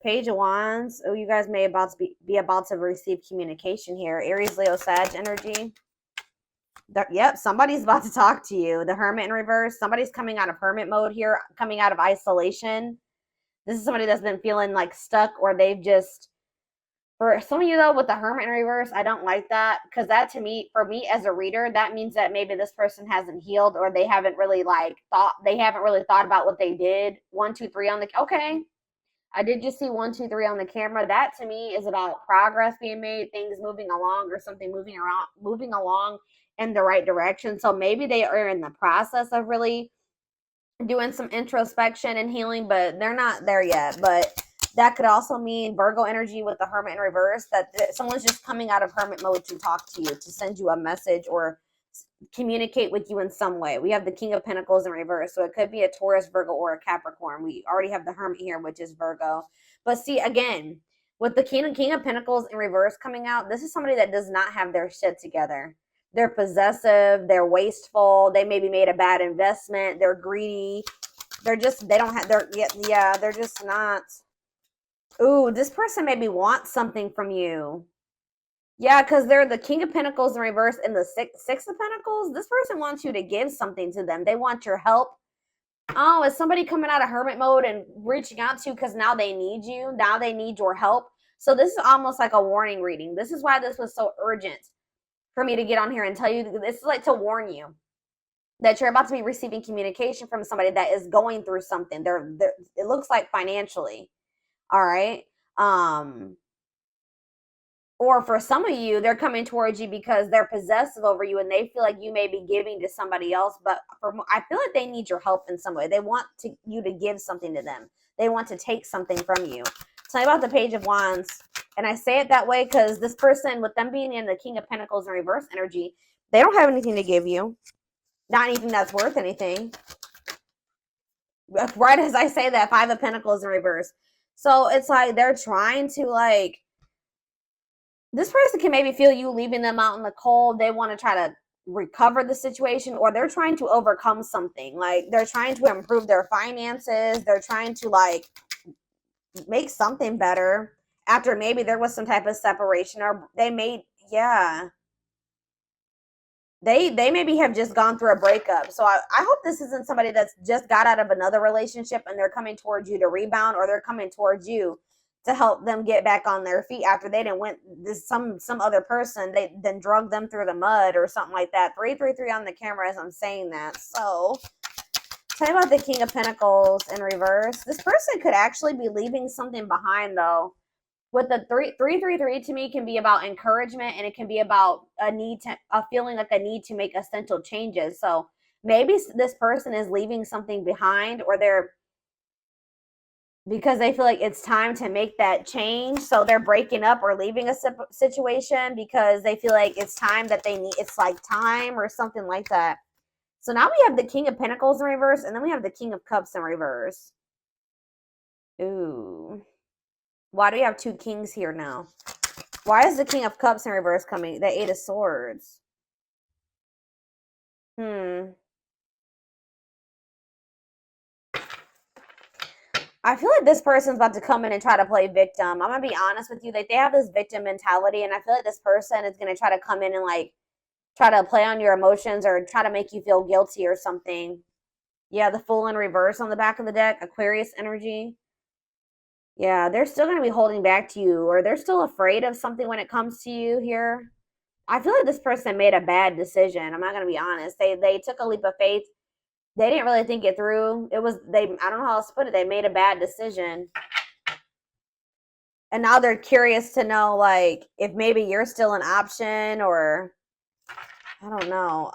Page of Wands. Oh, you guys may be about to receive communication here. Aries, Leo, Sag energy. Yep, somebody's about to talk to you. The Hermit in reverse. Somebody's coming out of hermit mode here, coming out of isolation. This is somebody that's been feeling like stuck, or they've just, for some of you though, with the Hermit in reverse, I don't like that, because that, to me, for me as a reader, that means that maybe this person hasn't healed, or they haven't really thought about what they did. 1, 2, 3 on the, okay. I did just see 1, 2, 3 on the camera. That to me is about progress being made, things moving along, or something moving along in the right direction. So maybe they are in the process of really doing some introspection and healing, but they're not there yet. But that could also mean Virgo energy with the Hermit in reverse, that someone's just coming out of hermit mode to talk to you, to send you a message or communicate with you in some way. We have the King of Pentacles in reverse, so it could be a Taurus, Virgo, or a Capricorn. We already have the Hermit here, which is Virgo. But see, again, with the King of Pentacles in reverse coming out, this is somebody that does not have their shit together. They're possessive, they're wasteful, they maybe made a bad investment, they're greedy, they're just, they don't have, they're just not. Ooh, this person maybe wants something from you. Yeah, because they're the King of Pentacles in reverse and the Six of Pentacles. This person wants you to give something to them. They want your help. Oh, is somebody coming out of hermit mode and reaching out to you because now they need you? Now they need your help. So this is almost like a warning reading. This is why this was so urgent for me to get on here and tell you. This is like to warn you that you're about to be receiving communication from somebody that is going through something. It looks like financially. All right. Or for some of you, they're coming towards you because they're possessive over you and they feel like you may be giving to somebody else. But I feel like they need your help in some way. They want you to give something to them. They want to take something from you. Tell me about the Page of Wands. And I say it that way because this person, with them being in the King of Pentacles in reverse energy, they don't have anything to give you. Not anything that's worth anything. Right as I say that, Five of Pentacles in reverse. So it's like they're trying to like, this person can maybe feel you leaving them out in the cold. They want to try to recover the situation, or they're trying to overcome something. Like they're trying to improve their finances. They're trying to like make something better after maybe there was some type of separation, or they made, yeah. They maybe have just gone through a breakup. So I hope this isn't somebody that's just got out of another relationship and they're coming towards you to rebound, or they're coming towards you to help them get back on their feet after they didn't went this some other person, they then drug them through the mud or something like that. 333 on the camera as I'm saying that. So tell me about the King of Pentacles in reverse. This person could actually be leaving something behind though. With the 333 to me can be about encouragement, and it can be about a feeling like a need to make essential changes. So maybe this person is leaving something behind, or they're, because they feel like it's time to make that change. So they're breaking up or leaving a situation because they feel like it's time that they need, it's like time or something like that. So now we have the King of Pentacles in reverse, and then we have the King of Cups in reverse. Ooh. Why do we have two kings here now? Why is the King of Cups in reverse coming? The Eight of Swords. I feel like this person's about to come in and try to play victim. I'm going to be honest with you. Like, they have this victim mentality, and I feel like this person is going to try to come in and, like, try to play on your emotions or try to make you feel guilty or something. Yeah, the Fool in reverse on the back of the deck. Aquarius energy. Yeah, they're still going to be holding back to you, or they're still afraid of something when it comes to you here. I feel like this person made a bad decision. I'm not going to be honest. They took a leap of faith. They didn't really think it through. I don't know how else to put it. They made a bad decision. And now they're curious to know, like, if maybe you're still an option, or I don't know.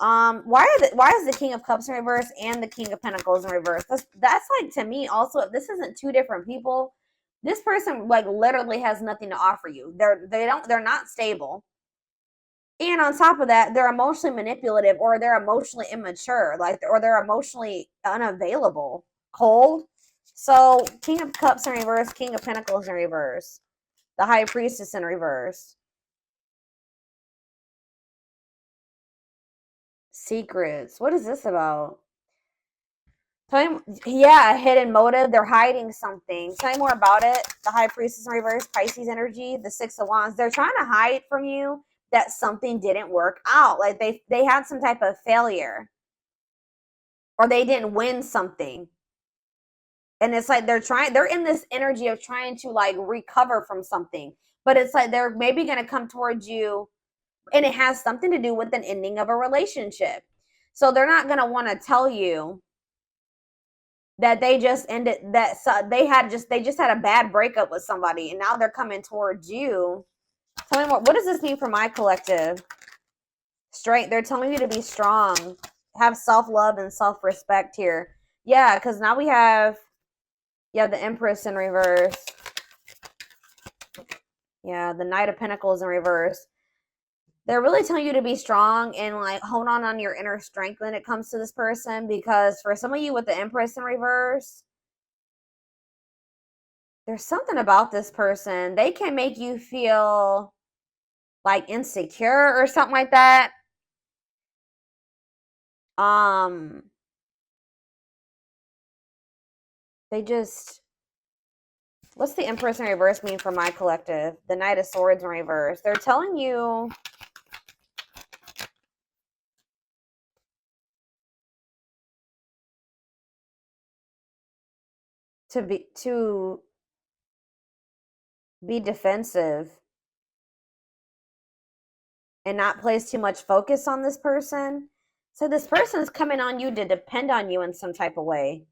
Why is the King of Cups in reverse and the King of Pentacles in reverse? That's like, to me also, if this isn't two different people, this person like literally has nothing to offer you. They're not stable. And on top of that, they're emotionally manipulative, or they're emotionally immature, like, or they're emotionally unavailable, cold. So King of Cups in reverse, King of Pentacles in reverse, the High Priestess in reverse. Secrets. What is this about? Tell me, yeah, a hidden motive. They're hiding something. Tell me more about it. The High Priestess in reverse, Pisces energy, the Six of Wands. They're trying to hide from you that something didn't work out. Like they had some type of failure, or they didn't win something. And it's like they're in this energy of trying to like recover from something. But it's like they're maybe going to come towards you, and it has something to do with an ending of a relationship. So they're not going to want to tell you that they just ended, that they just had a bad breakup with somebody, and now they're coming towards you. Tell me more. What does this mean for my collective? Straight. They're telling you to be strong, have self-love and self-respect here. Yeah, because now we have, yeah, the Empress in reverse. Yeah, the Knight of Pentacles in reverse. They're really telling you to be strong and like hold on your inner strength when it comes to this person, because for some of you with the Empress in reverse, there's something about this person. They can make you feel like insecure or something like that. They just, what's the Empress in reverse mean for my collective? The Knight of Swords in reverse. They're telling you to be defensive and not place too much focus on this person. So this person is coming on you to depend on you in some type of way.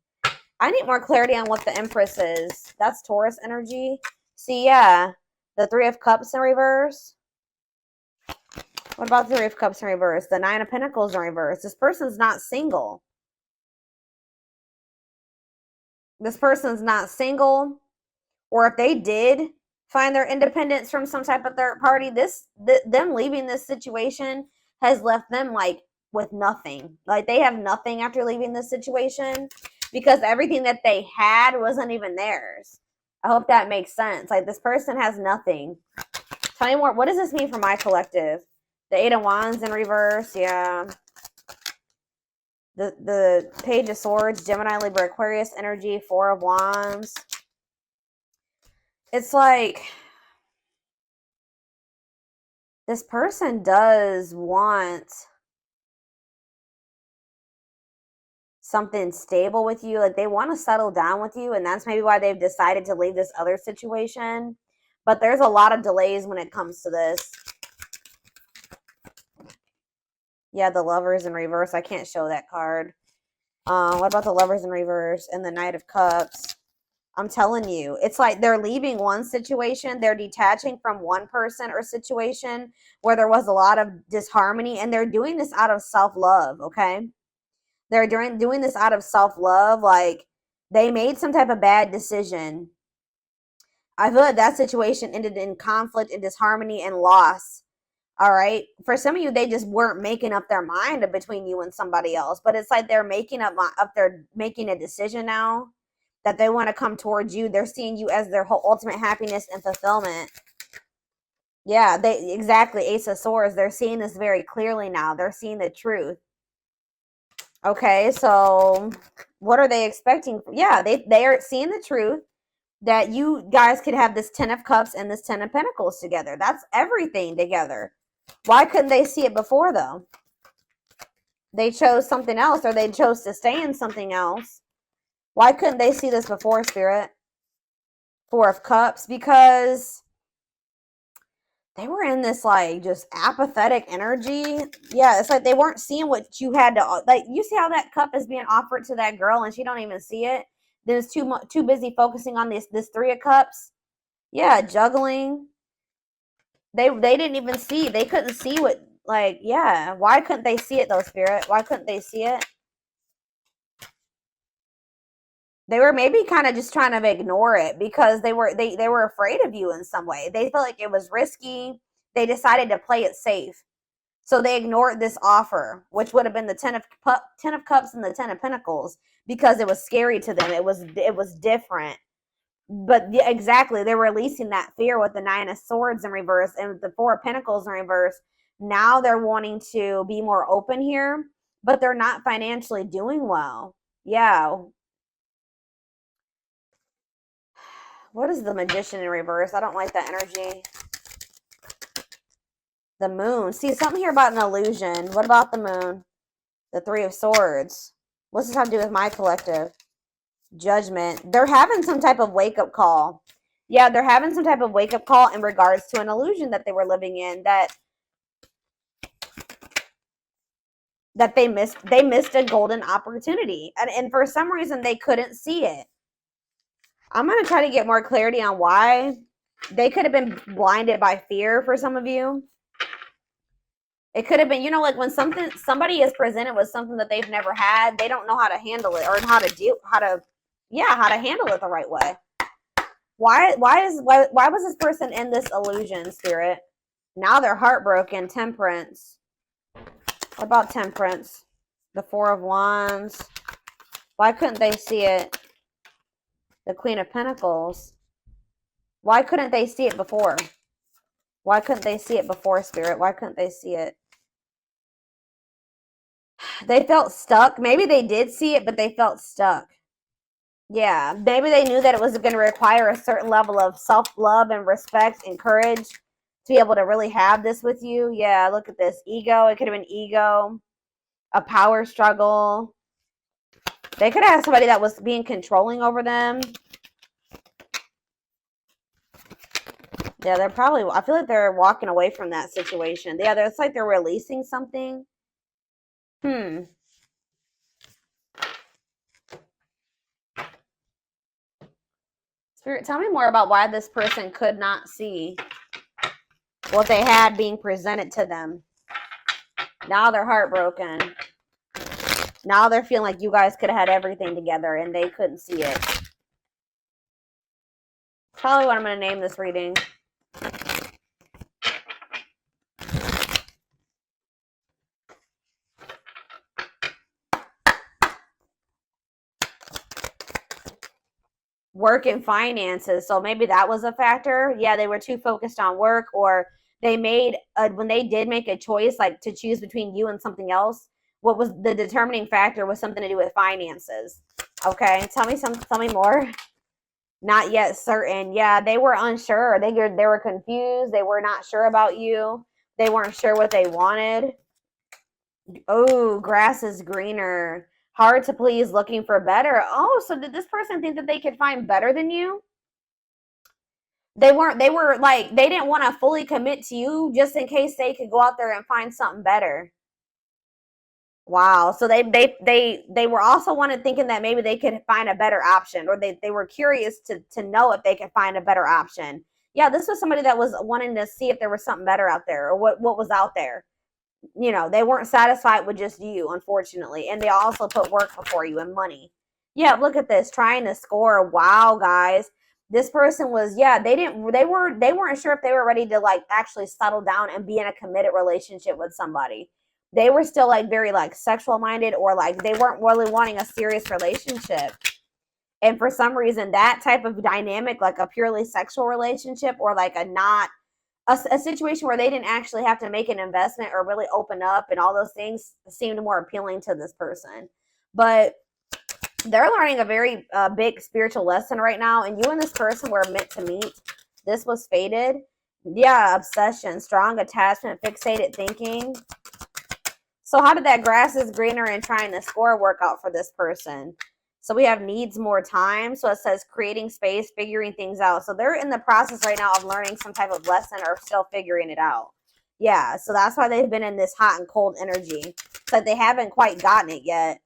I need more clarity on what the Empress is. That's Taurus energy. See, yeah, the Three of Cups in reverse. What about the Three of Cups in reverse? The Nine of Pentacles in reverse. This person's not single. This person's not single. Or if they did find their independence from some type of third party, them leaving this situation has left them like with nothing. Like they have nothing after leaving this situation, because everything that they had wasn't even theirs. I hope that makes sense. Like this person has nothing. Tell me more. What does this mean for my collective? The Eight of Wands in reverse. Yeah. The Page of Swords, Gemini, Libra, Aquarius energy, Four of Wands. It's like this person does want something stable with you. Like they want to settle down with you, and that's maybe why they've decided to leave this other situation. But there's a lot of delays when it comes to this. Yeah, the Lovers in reverse. I can't show that card. What about the Lovers in reverse and the Knight of Cups? I'm telling you, it's like they're leaving one situation. They're detaching from one person or situation where there was a lot of disharmony, and they're doing this out of self-love, okay? They're doing this out of self-love. Like they made some type of bad decision. I feel like that situation ended in conflict and disharmony and loss. All right. For some of you, they just weren't making up their mind between you and somebody else. But it's like they're they're making a decision now that they want to come towards you. They're seeing you as their whole ultimate happiness and fulfillment. Yeah, they exactly. Ace of Swords. They're seeing this very clearly now. They're seeing the truth. Okay, so what are they expecting? Yeah, they are seeing the truth that you guys could have this Ten of Cups and this Ten of Pentacles together. That's everything together. Why couldn't they see it before, though? They chose something else, or they chose to stay in something else. Why couldn't they see this before, Spirit? Four of Cups, because they were in this like just apathetic energy. Yeah, it's like they weren't seeing what you had to, like, you see how that cup is being offered to that girl and she don't even see it. There's too busy focusing on this Three of Cups. Yeah, juggling. They didn't even see. They couldn't see what, like, yeah. Why couldn't they see it though, Spirit? Why couldn't they see it? They were maybe kind of just trying to ignore it because they were afraid of you in some way. They felt like it was risky. They decided to play it safe. So they ignored this offer, which would have been the Ten of Cups and the Ten of Pentacles, because it was scary to them. It was different. But yeah, exactly, they're releasing that fear with the Nine of Swords in reverse and the Four of Pentacles in reverse. Now they're wanting to be more open here, but they're not financially doing well. Yeah. What is the Magician in reverse? I don't like that energy. The Moon. See, something here about an illusion. What about the Moon? The Three of Swords. What's this have to do with my collective? Judgment. They're having some type of wake-up call. Yeah, they're having some type of wake-up call in regards to an illusion that they were living in, that they missed a golden opportunity. And for some reason they couldn't see it. I'm going to try to get more clarity on why. They could have been blinded by fear for some of you. It could have been, you know, like when somebody is presented with something that they've never had, they don't know how to handle it or how to handle it the right way. Why was this person in this illusion, Spirit? Now they're heartbroken. Temperance. What about Temperance? The Four of Wands. Why couldn't they see it? The Queen of Pentacles. Why couldn't they see it before? Why couldn't they see it before, Spirit? Why couldn't they see it? They felt stuck. Maybe they did see it, but they felt stuck. Yeah, maybe they knew that it was going to require a certain level of self-love and respect and courage to be able to really have this with you. Yeah, look at this. Ego. It could have been ego. A power struggle. They could have had somebody that was being controlling over them. Yeah, they're probably, I feel like they're walking away from that situation. Yeah, it's like they're releasing something. Spirit, tell me more about why this person could not see what they had being presented to them. Now they're heartbroken. Now they're feeling like you guys could have had everything together and they couldn't see it. Probably what I'm going to name this reading. Work and finances. So maybe that was a factor. Yeah, they were too focused on work, or they made when they did make a choice, like to choose between you and something else, what was the determining factor was something to do with finances. Okay, tell me more. Not yet certain. Yeah, they were unsure. They were confused. They were not sure about you. They weren't sure what they wanted. Oh, grass is greener. Hard to please, looking for better. Oh, so did this person think that they could find better than you? They were like, they didn't want to fully commit to you just in case they could go out there and find something better. Wow. So they were also thinking that maybe they could find a better option, or they were curious to know if they could find a better option. Yeah, this was somebody that was wanting to see if there was something better out there, or what was out there. You know, they weren't satisfied with just you, unfortunately. And they also put work before you and money. Yeah, look at this, trying to score. Wow, guys. This person was, yeah, they weren't sure if they were ready to like actually settle down and be in a committed relationship with somebody. They were still like very like sexual minded, or like they weren't really wanting a serious relationship. And for some reason, that type of dynamic, like a purely sexual relationship, or like a situation where they didn't actually have to make an investment or really open up and all those things, seemed more appealing to this person. But they're learning a very big spiritual lesson right now, and you and this person were meant to meet. This was fated. Yeah, obsession, strong attachment, fixated thinking. So how did that grass is greener and trying to score work out for this person? So we have needs more time. So it says creating space, figuring things out. So they're in the process right now of learning some type of lesson, or still figuring it out. Yeah, so that's why they've been in this hot and cold energy. So they haven't quite gotten it yet.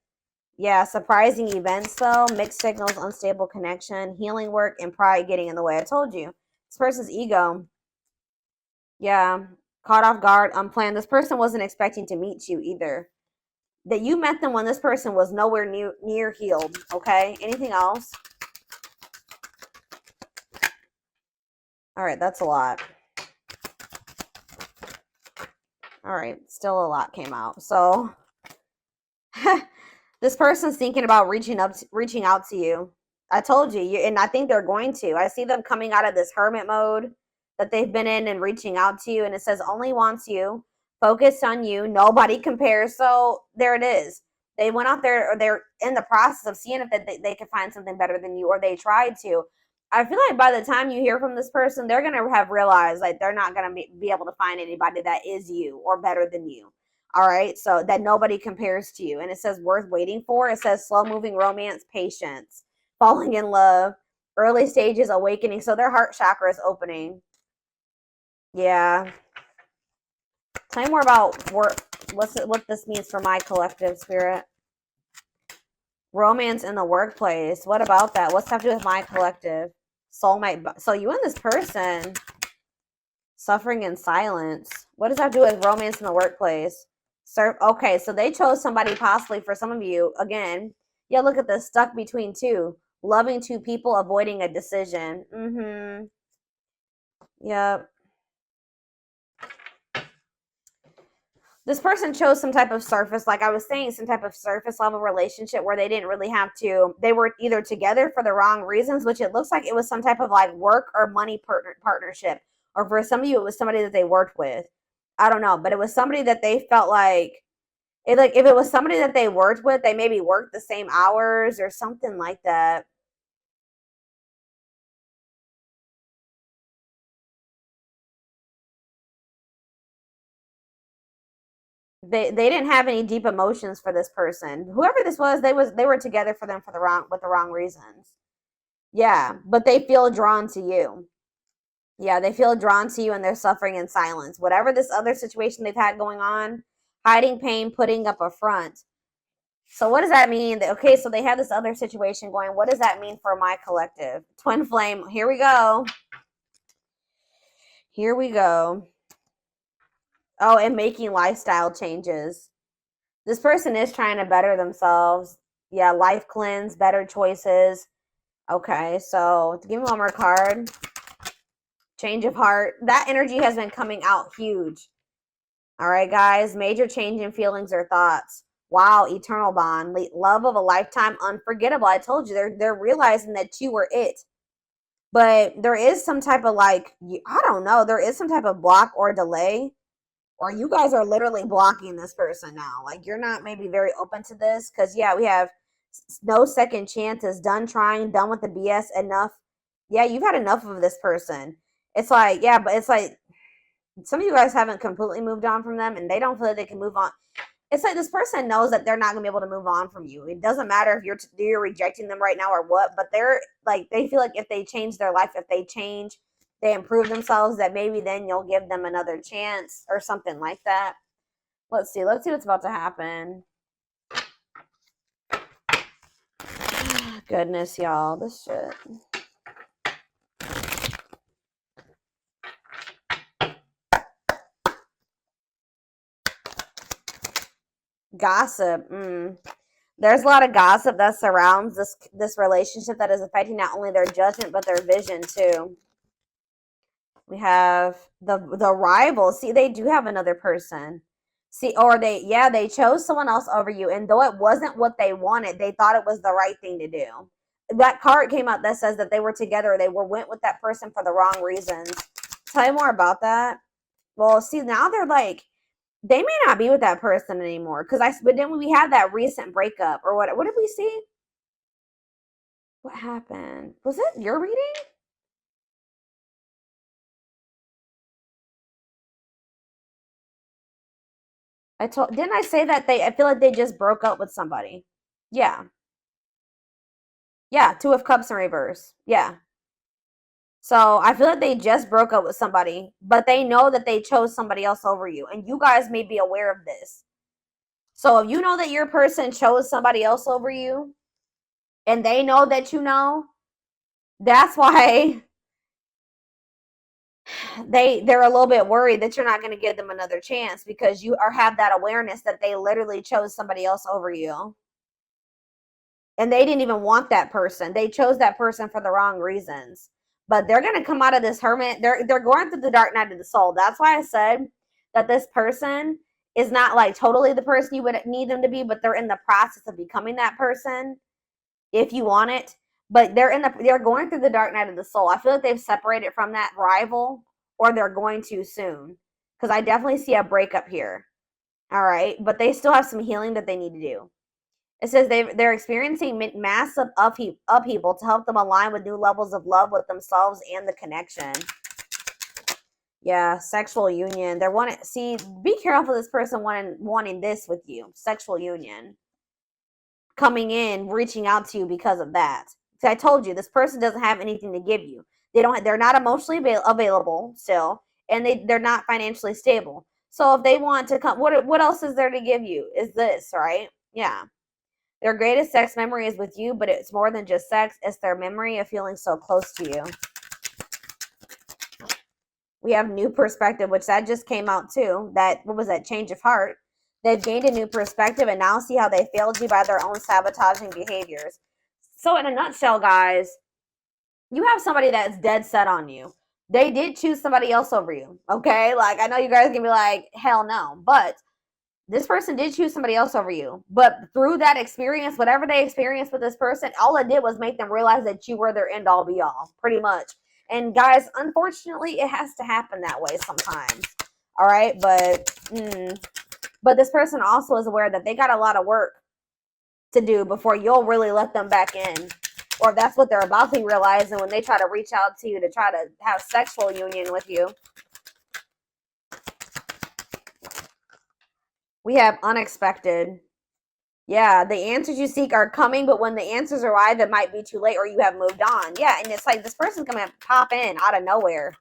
Yeah, surprising events though, mixed signals, unstable connection, healing work, and pride getting in the way. I told you. This person's ego. Yeah, caught off guard, unplanned. This person wasn't expecting to meet you either. That you met them when this person was nowhere near healed. Okay, anything else? All right, that's a lot. All right, still a lot came out. So this person's thinking about reaching out to you. I told you, and I think they're going to. I see them coming out of this hermit mode that they've been in and reaching out to you. And it says only wants you, focused on you, nobody compares. So there it is. They went out there, or they're in the process of seeing if they could find something better than you, or they tried to. I feel like by the time you hear from this person, they're going to have realized like they're not going to be able to find anybody that is you or better than you. All right. So that nobody compares to you. And it says worth waiting for. It says slow moving romance, patience, falling in love, early stages, awakening. So their heart chakra is opening. Yeah. Tell me more about what this means for my collective, spirit. Romance in the workplace. What about that? What's that to do with my collective? Soulmate. So you and this person suffering in silence. What does that do with romance in the workplace? Okay, so they chose somebody possibly for some of you. Again, yeah, look at this. Stuck between two. Loving two people, avoiding a decision. Yep. This person chose some type of surface, like I was saying, some type of surface level relationship where they didn't really have to, they were either together for the wrong reasons, which it looks like it was some type of like work or money partnership. Or for some of you, it was somebody that they worked with. I don't know, but it was somebody that they felt like, if it was somebody that they worked with, they maybe worked the same hours or something like that. They didn't have any deep emotions for this person. Whoever this was, they were together for them for the wrong reasons. Yeah, but they feel drawn to you. Yeah, they feel drawn to you and they're suffering in silence. Whatever this other situation they've had going on, hiding pain, putting up a front. So what does that mean? Okay, so they have this other situation going. What does that mean for my collective? Twin flame. Here we go. Here we go. Oh, and making lifestyle changes. This person is trying to better themselves. Yeah, life cleanse, better choices. Okay, so give me one more card. Change of heart. That energy has been coming out huge. All right, guys. Major change in feelings or thoughts. Wow, eternal bond. Love of a lifetime, unforgettable. I told you, they're realizing that you were it. But there is some type of like, I don't know, there is some type of block or delay. Or you guys are literally blocking this person now. Like, you're not maybe very open to this. Because, yeah, we have no second chances. Done trying. Done with the BS. Enough. Yeah, you've had enough of this person. It's like, yeah, but it's like some of you guys haven't completely moved on from them. And they don't feel like they can move on. It's like this person knows that they're not going to be able to move on from you. It doesn't matter if you're rejecting them right now or what. But they're like, they feel like if they change their life, if they change, they improve themselves, that maybe then you'll give them another chance or something like that. Let's see what's about to happen. Goodness, y'all, this shit. Gossip. There's a lot of gossip that surrounds this relationship that is affecting not only their judgment but their vision too. We have the rival. See, they do have another person. See, or they chose someone else over you, and though it wasn't what they wanted, they thought it was the right thing to do. That card came out that says that they were together. They went with that person for the wrong reasons. Tell you more about that. Well, see, now they're like, they may not be with that person anymore. But then we had that recent breakup, or what did we see? What happened? Was it your reading? Didn't I say that I feel like they just broke up with somebody? Yeah. Yeah, Two of Cups in reverse. Yeah. So I feel like they just broke up with somebody, but they know that they chose somebody else over you. And you guys may be aware of this. So if you know that your person chose somebody else over you, and they know that you know, that's why they're a little bit worried that you're not going to give them another chance, because you have that awareness that they literally chose somebody else over you. And they didn't even want that person. They chose that person for the wrong reasons. But they're going to come out of this hermit. They're going through the dark night of the soul. That's why I said that this person is not like totally the person you would need them to be, but they're in the process of becoming that person if you want it. But they're going through the dark night of the soul. I feel like they've separated from that rival, or they're going to soon, because I definitely see a breakup here. All right, but they still have some healing that they need to do. It says they're experiencing massive upheaval to help them align with new levels of love with themselves and the connection. Yeah, sexual union. They're wanting. See, be careful. This person wanting this with you. Sexual union coming in, reaching out to you because of that. See, I told you this person doesn't have anything to give you. They don't. They're not emotionally available still, and they're not financially stable. So if they want to come, what else is there to give you? Is this right? Yeah. Their greatest sex memory is with you, but it's more than just sex. It's their memory of feeling so close to you. We have new perspective, which that just came out too. That, what was that? Change of heart. They've gained a new perspective and now see how they failed you by their own sabotaging behaviors. So in a nutshell, guys, you have somebody that's dead set on you. They did choose somebody else over you. Okay? Like, I know you guys can be like, hell no. But this person did choose somebody else over you. But through that experience, whatever they experienced with this person, all it did was make them realize that you were their end all be all, pretty much. And guys, unfortunately, it has to happen that way sometimes. All right? But this person also is aware that they got a lot of work to do before you'll really let them back in. Or that's what they're about to realize. And when they try to reach out to you to try to have sexual union with you. We have unexpected. Yeah, the answers you seek are coming, but when the answers arrive, it might be too late or you have moved on. Yeah, and it's like this person's going to pop in out of nowhere.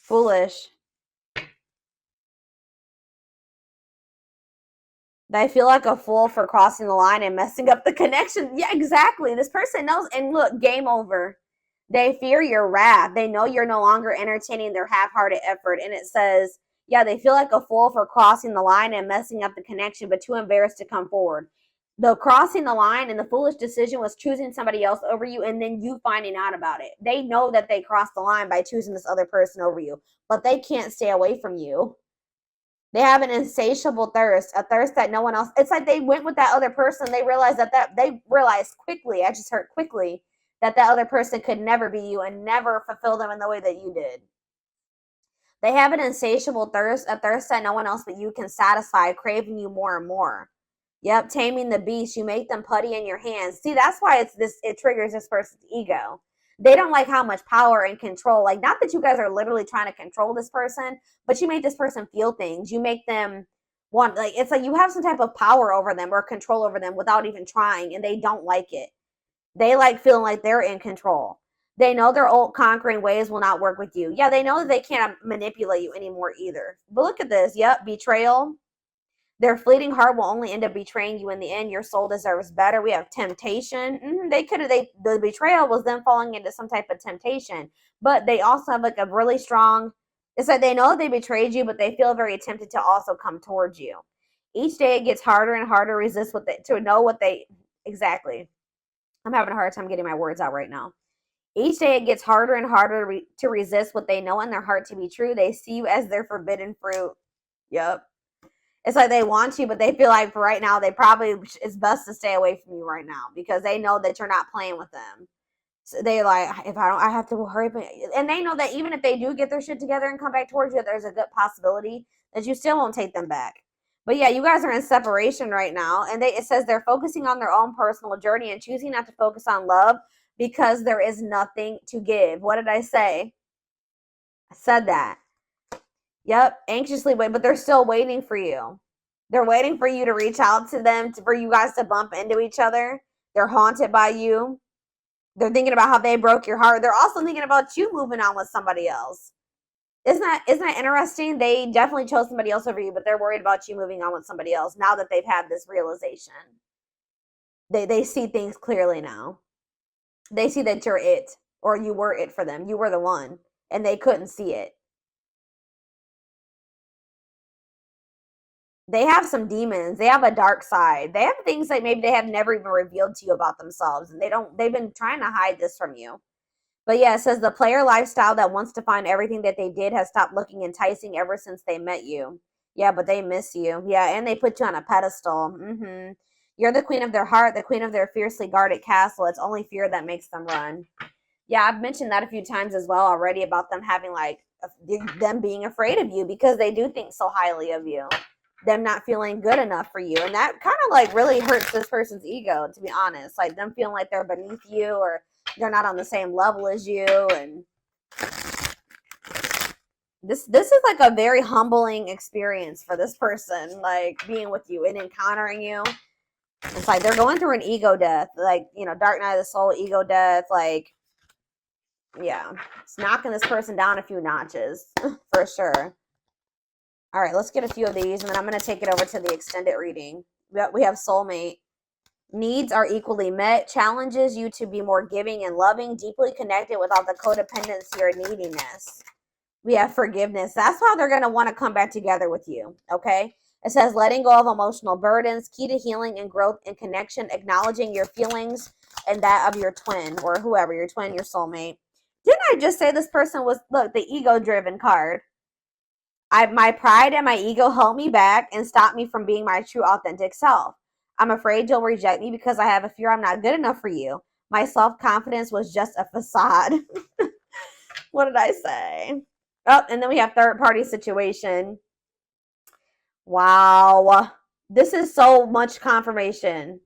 Foolish. They feel like a fool for crossing the line and messing up the connection. Yeah, exactly. This person knows. And look, game over. They fear your wrath. They know you're no longer entertaining their half-hearted effort. And it says, yeah, they feel like a fool for crossing the line and messing up the connection, but too embarrassed to come forward. The crossing the line and the foolish decision was choosing somebody else over you and then you finding out about it. They know that they crossed the line by choosing this other person over you, but they can't stay away from you. They have an insatiable thirst, a thirst that no one else. It's like they went with that other person. They realized they realized quickly. I just heard quickly that other person could never be you and never fulfill them in the way that you did. They have an insatiable thirst, a thirst that no one else but you can satisfy, craving you more and more. Yep, taming the beast. You make them putty in your hands. See, that's why it triggers this person's ego. They don't like how much power and control, like, not that you guys are literally trying to control this person, but you make this person feel things. You make them want, like, it's like you have some type of power over them or control over them without even trying, and they don't like it. They like feeling like they're in control. They know their old conquering ways will not work with you. Yeah, they know that they can't manipulate you anymore either. But look at this. Yep, betrayal. Their fleeting heart will only end up betraying you in the end. Your soul deserves better. We have temptation. The betrayal was them falling into some type of temptation. But they also have like a really strong, it's like they know they betrayed you, but they feel very tempted to also come towards you. Each day it gets harder and harder to resist to know what they, exactly. I'm having a hard time getting my words out right now. Each day it gets harder and harder to resist what they know in their heart to be true. They see you as their forbidden fruit. Yep. It's like they want you, but they feel like for right now, it's best to stay away from you right now because they know that you're not playing with them. So they like, I have to hurry up. And they know that even if they do get their shit together and come back towards you, there's a good possibility that you still won't take them back. But yeah, you guys are in separation right now. And it says they're focusing on their own personal journey and choosing not to focus on love because there is nothing to give. What did I say? I said that. Yep, anxiously wait, but they're still waiting for you. They're waiting for you to reach out to them, for you guys to bump into each other. They're haunted by you. They're thinking about how they broke your heart. They're also thinking about you moving on with somebody else. Isn't that interesting? They definitely chose somebody else over you, but they're worried about you moving on with somebody else now that they've had this realization. They see things clearly now. They see that you're it, or you were it for them. You were the one, and they couldn't see it. They have some demons. They have a dark side. They have things that maybe they have never even revealed to you about themselves. And they've been trying to hide this from you. But yeah, it says the player lifestyle that wants to find everything that they did has stopped looking enticing ever since they met you. Yeah, but they miss you. Yeah, and they put you on a pedestal. You're the queen of their heart, the queen of their fiercely guarded castle. It's only fear that makes them run. Yeah, I've mentioned that a few times as well already about them having like them being afraid of you because they do think so highly of you. Them not feeling good enough for you. And that kind of like really hurts this person's ego, to be honest. Like them feeling like they're beneath you or they're not on the same level as you. And this is like a very humbling experience for this person, like being with you and encountering you. It's like they're going through an ego death, like, you know, dark night of the soul, ego death. Like, yeah, it's knocking this person down a few notches for sure. All right, let's get a few of these, and then I'm going to take it over to the extended reading. We have soulmate. Needs are equally met. Challenges you to be more giving and loving, deeply connected without the codependency or neediness. We have forgiveness. That's how they're going to want to come back together with you, okay? It says letting go of emotional burdens, key to healing and growth and connection, acknowledging your feelings and that of your twin or whoever, your twin, your soulmate. Didn't I just say this person was, look, the ego-driven card? My pride and my ego held me back and stopped me from being my true authentic self. I'm afraid you'll reject me because I have a fear I'm not good enough for you. My self-confidence was just a facade. What did I say? Oh, and then we have third party situation. Wow. This is so much confirmation.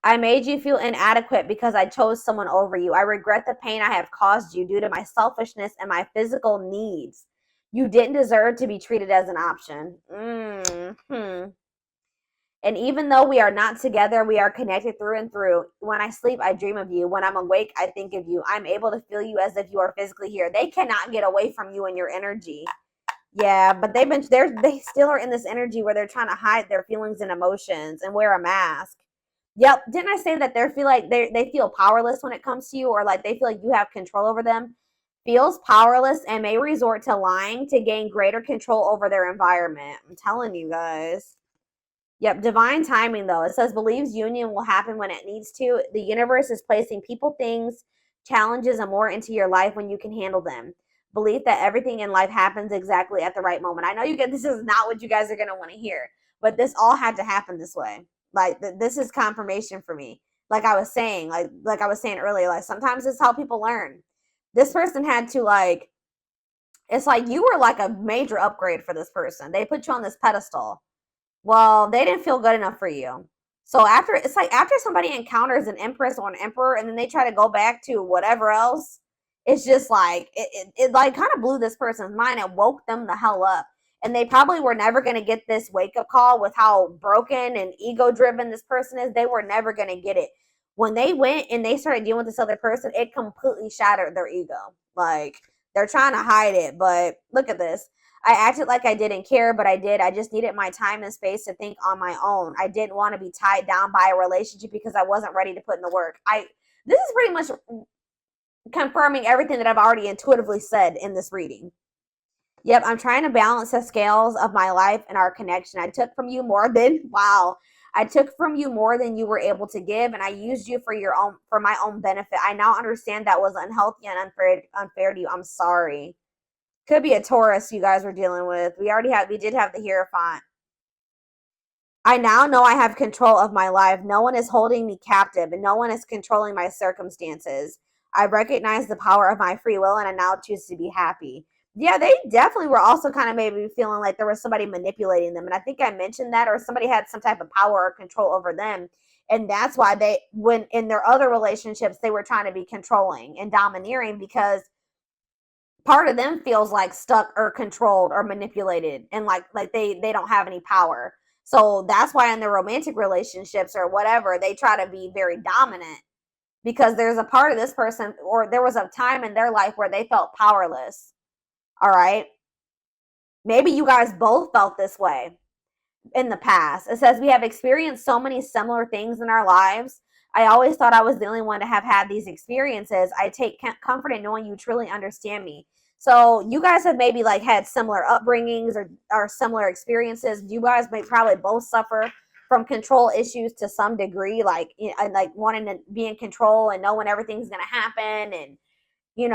I made you feel inadequate because I chose someone over you. I regret the pain I have caused you due to my selfishness and my physical needs. You didn't deserve to be treated as an option. And even though we are not together, we are connected through and through. When I sleep, I dream of you. When I'm awake, I think of you. I'm able to feel you as if you are physically here. They cannot get away from you and your energy. Yeah, but they still are in this energy where they're trying to hide their feelings and emotions and wear a mask. Yep, didn't I say that they feel powerless when it comes to you, or like they feel like you have control over them? Feels powerless and may resort to lying to gain greater control over their environment. I'm telling you guys. Yep, divine timing though. It says believes union will happen when it needs to. The universe is placing people, things, challenges, and more into your life when you can handle them. Belief that everything in life happens exactly at the right moment. I know this is not what you guys are going to want to hear, but this all had to happen this way. Like this is confirmation for me. Like I was saying, like I was saying earlier, like sometimes it's how people learn. This person had to it's like you were like a major upgrade for this person. They put you on this pedestal. Well, they didn't feel good enough for you. So after somebody encounters an empress or an emperor and then they try to go back to whatever else, it's just like it like kind of blew this person's mind and woke them the hell up. And they probably were never going to get this wake-up call with how broken and ego-driven this person is. They were never going to get it. When they went and they started dealing with this other person, it completely shattered their ego. Like, they're trying to hide it, but look at this. I acted like I didn't care, but I did. I just needed my time and space to think on my own. I didn't want to be tied down by a relationship because I wasn't ready to put in the work. This is pretty much confirming everything that I've already intuitively said in this reading. Yep, I'm trying to balance the scales of my life and our connection. I took from you more than I took from you more than you were able to give, and I used you for my own benefit. I now understand that was unhealthy and unfair to you. I'm sorry. Could be a Taurus you guys were dealing with. We did have the Hierophant. I now know I have control of my life. No one is holding me captive, and no one is controlling my circumstances. I recognize the power of my free will, and I now choose to be happy. Yeah, they definitely were also kind of maybe feeling like there was somebody manipulating them. And I think I mentioned that, or somebody had some type of power or control over them. And that's why when in their other relationships, they were trying to be controlling and domineering because part of them feels like stuck or controlled or manipulated and like they don't have any power. So that's why in their romantic relationships or whatever, they try to be very dominant because there's a part of this person, or there was a time in their life where they felt powerless. All right. Maybe you guys both felt this way in the past. It says we have experienced so many similar things in our lives. I always thought I was the only one to have had these experiences. I take comfort in knowing you truly understand me. So you guys have maybe like had similar upbringings or similar experiences. You guys may probably both suffer from control issues to some degree, like wanting to be in control and know when everything's going to happen. And you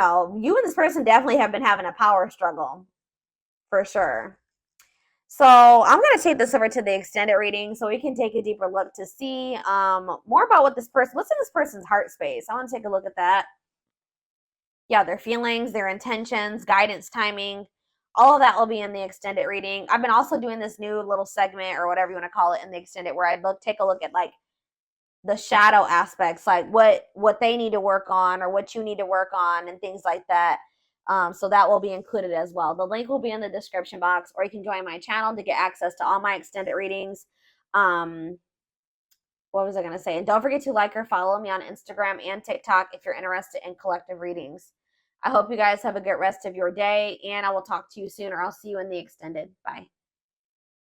and this person definitely have been having a power struggle for sure. So I'm going to take this over to the extended reading so we can take a deeper look to see more about what's in this person's heart space. I want to take a look at that. Yeah, their feelings, their intentions, guidance, timing, all of that will be in the extended reading. I've been also doing this new little segment or whatever you want to call it in the extended where I take a look at like the shadow aspects, like what they need to work on or what you need to work on and things like that. So that will be included as well. The link will be in the description box, or you can join my channel to get access to all my extended readings. What was I going to say? And don't forget to like or follow me on Instagram and TikTok if you're interested in collective readings. I hope you guys have a good rest of your day, and I will talk to you soon, or I'll see you in the extended. Bye.